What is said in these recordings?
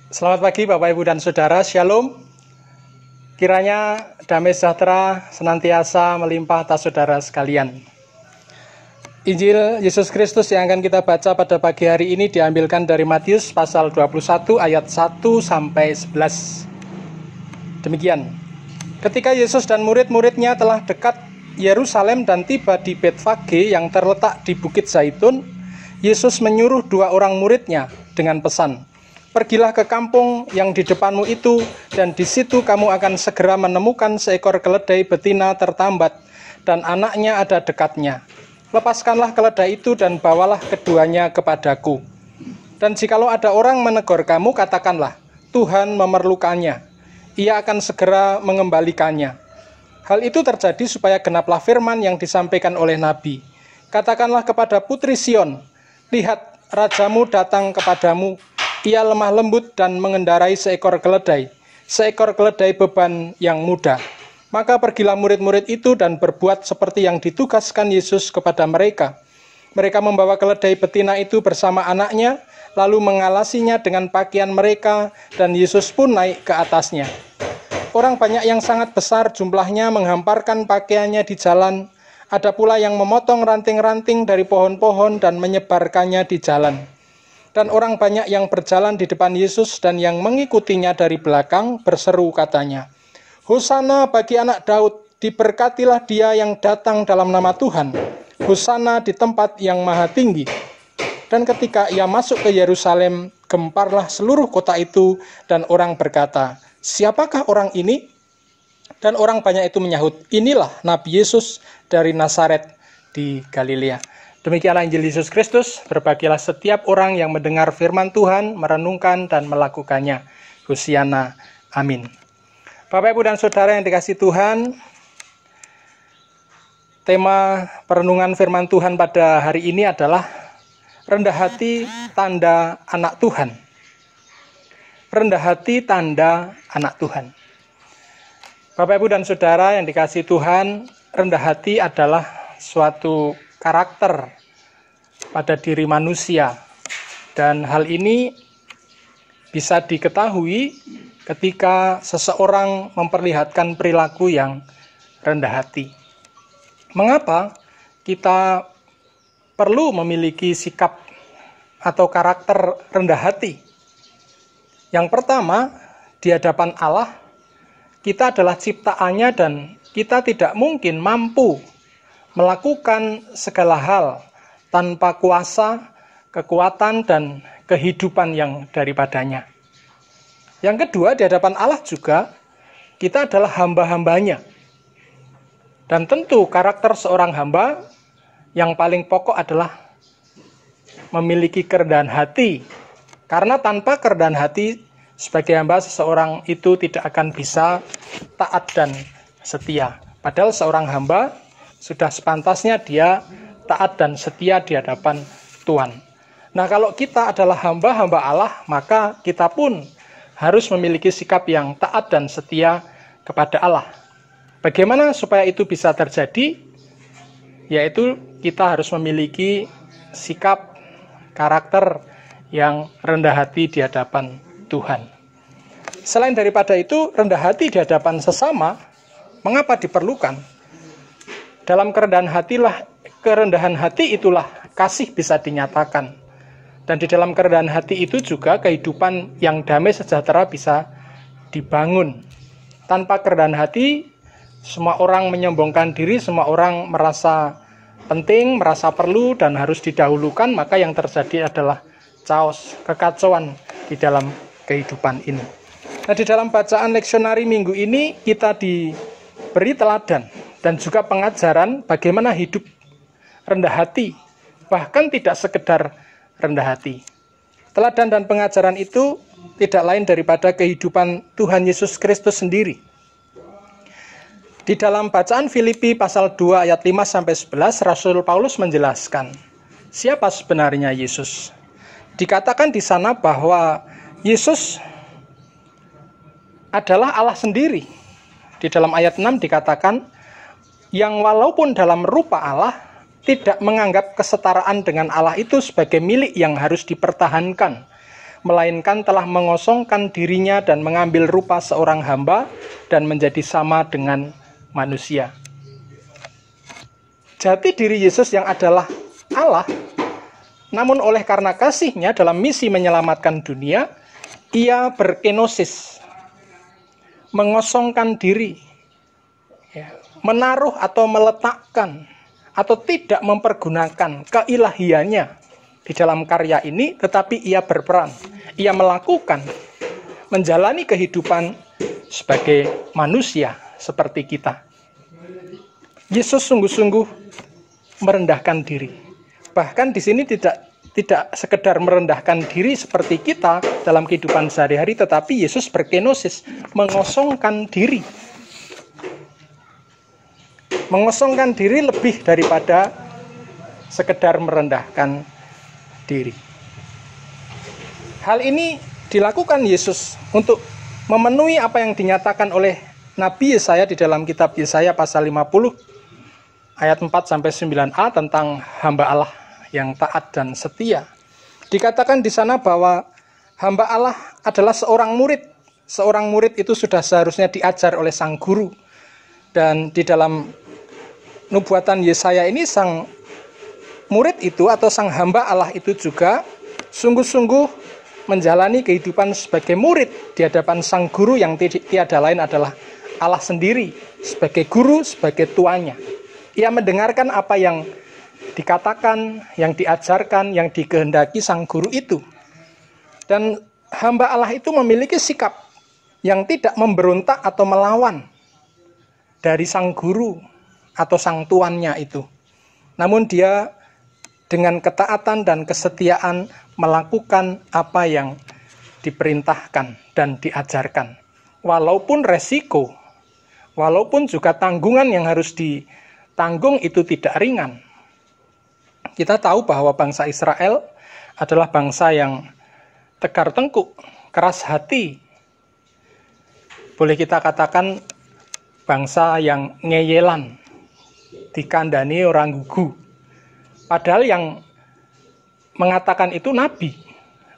Selamat pagi Bapak Ibu dan Saudara, Shalom. Kiranya damai sejahtera senantiasa melimpah atas saudara sekalian. Injil Yesus Kristus yang akan kita baca pada pagi hari ini diambilkan dari Matius pasal 21 ayat 1 sampai 11. Demikian. Ketika Yesus dan murid-muridnya telah dekat Yerusalem dan tiba di Betfage yang terletak di Bukit Zaitun, Yesus menyuruh 2 orang muridnya dengan pesan, "Pergilah ke kampung yang di depanmu itu, dan di situ kamu akan segera menemukan seekor keledai betina tertambat, dan anaknya ada dekatnya. Lepaskanlah keledai itu dan bawalah keduanya kepadaku. Dan jikalau ada orang menegur kamu, katakanlah, Tuhan memerlukannya. Ia akan segera mengembalikannya." Hal itu terjadi supaya genaplah firman yang disampaikan oleh Nabi. "Katakanlah kepada putri Sion, lihat, rajamu datang kepadamu. Ia lemah lembut dan mengendarai seekor keledai beban yang mudah." Maka pergilah murid-murid itu dan berbuat seperti yang ditugaskan Yesus kepada mereka. Mereka membawa keledai betina itu bersama anaknya, lalu mengalasinya dengan pakaian mereka, dan Yesus pun naik ke atasnya. Orang banyak yang sangat besar jumlahnya menghamparkan pakaiannya di jalan. Ada pula yang memotong ranting-ranting dari pohon-pohon dan menyebarkannya di jalan. Dan orang banyak yang berjalan di depan Yesus dan yang mengikutinya dari belakang berseru katanya, "Hosana bagi anak Daud, diberkatilah dia yang datang dalam nama Tuhan. Hosana di tempat yang maha tinggi." Dan ketika ia masuk ke Yerusalem, gemparlah seluruh kota itu, dan orang berkata, "Siapakah orang ini?" Dan orang banyak itu menyahut, "Inilah Nabi Yesus dari Nazaret di Galilea." Demikianlah Injil Yesus Kristus. Berbahagialah setiap orang yang mendengar firman Tuhan, merenungkan dan melakukannya. Hosiana. Amin. Bapak, Ibu, dan Saudara yang dikasihi Tuhan, tema perenungan firman Tuhan pada hari ini adalah rendah hati tanda anak Tuhan. Rendah hati tanda anak Tuhan. Bapak, Ibu, dan Saudara yang dikasihi Tuhan, rendah hati adalah suatu karakter pada diri manusia, dan hal ini bisa diketahui ketika seseorang memperlihatkan perilaku yang rendah hati. Mengapa kita perlu memiliki sikap atau karakter rendah hati? Yang pertama, di hadapan Allah, kita adalah ciptaannya dan kita tidak mungkin mampu melakukan segala hal tanpa kuasa, kekuatan, dan kehidupan yang daripadanya. Yang kedua, di hadapan Allah juga, kita adalah hamba-hambanya. Dan tentu karakter seorang hamba yang paling pokok adalah memiliki kerendahan hati. Karena tanpa kerendahan hati, sebagai hamba seseorang itu tidak akan bisa taat dan setia. Padahal seorang hamba sudah sepantasnya dia taat dan setia di hadapan Tuhan. Nah, kalau kita adalah hamba-hamba Allah, maka kita pun harus memiliki sikap yang taat dan setia kepada Allah. Bagaimana supaya itu bisa terjadi? Yaitu kita harus memiliki sikap karakter yang rendah hati di hadapan Tuhan. Selain daripada itu, rendah hati di hadapan sesama, mengapa diperlukan? Dalam kerendahan hati itulah kasih bisa dinyatakan. Dan di dalam kerendahan hati itu juga kehidupan yang damai sejahtera bisa dibangun. Tanpa kerendahan hati, semua orang menyombongkan diri, semua orang merasa penting, merasa perlu dan harus didahulukan, maka yang terjadi adalah chaos, kekacauan di dalam kehidupan ini. Nah, di dalam bacaan leksionari minggu ini kita diberi teladan dan juga pengajaran bagaimana hidup rendah hati, bahkan tidak sekedar rendah hati. Teladan dan pengajaran itu tidak lain daripada kehidupan Tuhan Yesus Kristus sendiri. Di dalam bacaan Filipi pasal 2 ayat 5-11, Rasul Paulus menjelaskan siapa sebenarnya Yesus. Dikatakan di sana bahwa Yesus adalah Allah sendiri. Di dalam ayat 6 dikatakan, yang walaupun dalam rupa Allah, tidak menganggap kesetaraan dengan Allah itu sebagai milik yang harus dipertahankan, melainkan telah mengosongkan dirinya dan mengambil rupa seorang hamba dan menjadi sama dengan manusia. Jati diri Yesus yang adalah Allah, namun oleh karena kasih-Nya dalam misi menyelamatkan dunia, ia berkenosis, mengosongkan diri, menaruh atau meletakkan atau tidak mempergunakan keilahiannya di dalam karya ini, tetapi ia berperan, ia melakukan, menjalani kehidupan sebagai manusia seperti kita. Yesus sungguh-sungguh merendahkan diri. Bahkan di sini tidak sekedar merendahkan diri seperti kita dalam kehidupan sehari-hari, tetapi Yesus berkenosis, mengosongkan diri. Mengosongkan diri lebih daripada sekedar merendahkan diri. Hal ini dilakukan Yesus untuk memenuhi apa yang dinyatakan oleh Nabi Yesaya di dalam kitab Yesaya pasal 50 ayat 4-9a tentang hamba Allah yang taat dan setia. Dikatakan di sana bahwa hamba Allah adalah seorang murid. Seorang murid itu sudah seharusnya diajar oleh sang guru. Dan di dalam nubuatan Yesaya ini, sang murid itu atau sang hamba Allah itu juga sungguh-sungguh menjalani kehidupan sebagai murid di hadapan sang guru yang tiada lain adalah Allah sendiri, sebagai guru, sebagai tuannya. Ia mendengarkan apa yang dikatakan, yang diajarkan, yang dikehendaki sang guru itu. Dan hamba Allah itu memiliki sikap yang tidak memberontak atau melawan dari sang guru atau sang tuannya itu. Namun dia dengan ketaatan dan kesetiaan melakukan apa yang diperintahkan dan diajarkan. Walaupun resiko, walaupun juga tanggungan yang harus ditanggung itu tidak ringan. Kita tahu bahwa bangsa Israel adalah bangsa yang tegar tengkuk, keras hati. Boleh kita katakan bangsa yang ngeyelan, dikandani orang gugu. Padahal yang mengatakan itu nabi.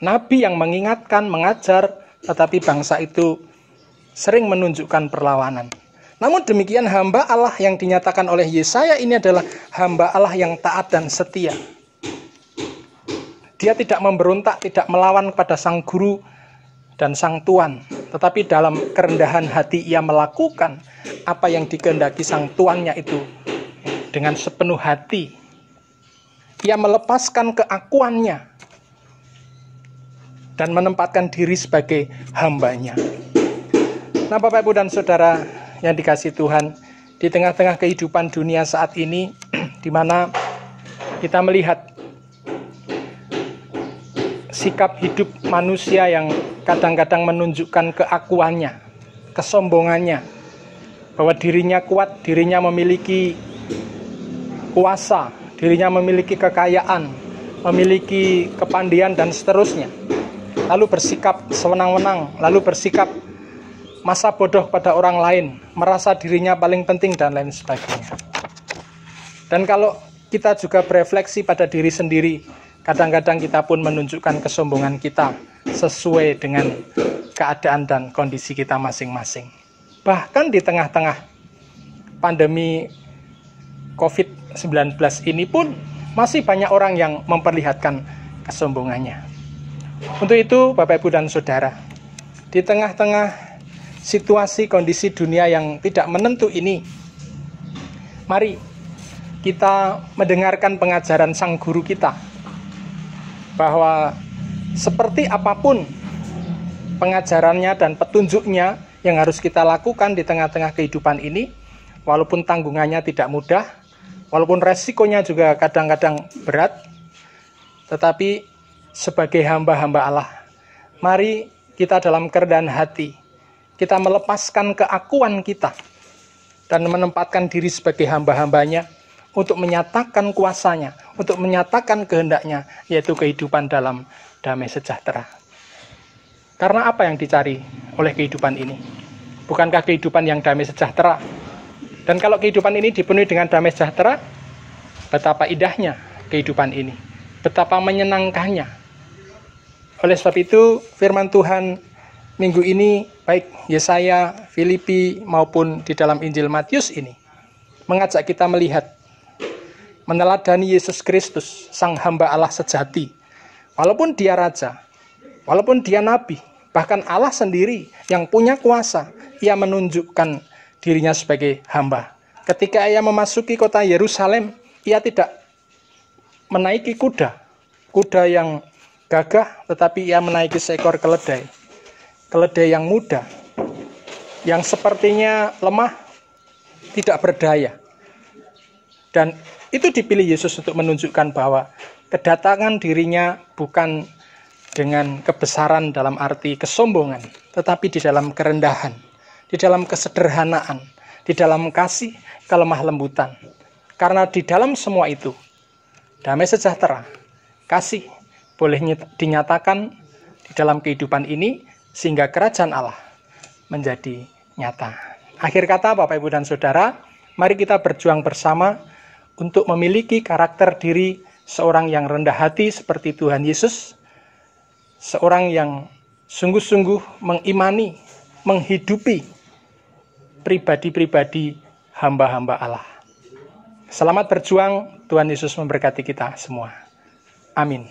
Nabi yang mengingatkan, mengajar, tetapi bangsa itu sering menunjukkan perlawanan. Namun demikian hamba Allah yang dinyatakan oleh Yesaya ini adalah hamba Allah yang taat dan setia. Dia tidak memberontak, tidak melawan kepada sang guru dan sang tuan. Tetapi dalam kerendahan hati ia melakukan apa yang dikehendaki sang tuannya itu dengan sepenuh hati. Ia melepaskan keakuannya dan menempatkan diri sebagai hambanya. Nah, Bapak, Ibu, dan Saudara yang dikasihi Tuhan, di tengah-tengah kehidupan dunia saat ini, di mana kita melihat sikap hidup manusia yang kadang-kadang menunjukkan keakuannya, kesombongannya, bahwa dirinya kuat, dirinya memiliki kuasa, dirinya memiliki kekayaan, memiliki kepandaian dan seterusnya. Lalu bersikap sewenang-wenang, lalu bersikap masa bodoh pada orang lain, merasa dirinya paling penting dan lain sebagainya. Dan kalau kita juga berefleksi pada diri sendiri, kadang-kadang kita pun menunjukkan kesombongan kita sesuai dengan keadaan dan kondisi kita masing-masing. Bahkan di tengah-tengah pandemi COVID-19 ini pun masih banyak orang yang memperlihatkan kesombongannya. Untuk itu, Bapak, Ibu, dan Saudara, di tengah-tengah situasi kondisi dunia yang tidak menentu ini, mari kita mendengarkan pengajaran sang guru kita, bahwa seperti apapun pengajarannya dan petunjuknya yang harus kita lakukan di tengah-tengah kehidupan ini, walaupun tanggungannya tidak mudah, walaupun resikonya juga kadang-kadang berat, tetapi sebagai hamba-hamba Allah, mari kita dalam kerendahan hati, kita melepaskan keakuan kita dan menempatkan diri sebagai hamba-hambanya untuk menyatakan kuasanya, untuk menyatakan kehendaknya, yaitu kehidupan dalam damai sejahtera. Karena apa yang dicari oleh kehidupan ini? Bukankah kehidupan yang damai sejahtera? Dan kalau kehidupan ini dipenuhi dengan damai sejahtera, betapa indahnya kehidupan ini, betapa menyenangkannya. Oleh sebab itu, firman Tuhan minggu ini, baik Yesaya, Filipi, maupun di dalam Injil Matius ini, mengajak kita melihat, meneladani Yesus Kristus, Sang Hamba Allah sejati. Walaupun dia Raja, walaupun dia Nabi, bahkan Allah sendiri yang punya kuasa, ia menunjukkan dirinya sebagai hamba. Ketika ia memasuki kota Yerusalem, ia tidak menaiki kuda yang gagah, tetapi ia menaiki seekor keledai yang muda, yang sepertinya lemah, tidak berdaya. Dan itu dipilih Yesus untuk menunjukkan bahwa kedatangan dirinya bukan dengan kebesaran dalam arti kesombongan, tetapi di dalam kerendahan, di dalam kesederhanaan, di dalam kasih, kelemah lembutan. Karena di dalam semua itu, damai sejahtera, kasih boleh dinyatakan di dalam kehidupan ini, sehingga kerajaan Allah menjadi nyata. Akhir kata, Bapak, Ibu, dan Saudara, mari kita berjuang bersama untuk memiliki karakter diri seorang yang rendah hati seperti Tuhan Yesus, seorang yang sungguh-sungguh mengimani, menghidupi pribadi-pribadi hamba-hamba Allah. Selamat berjuang, Tuhan Yesus memberkati kita semua. Amin.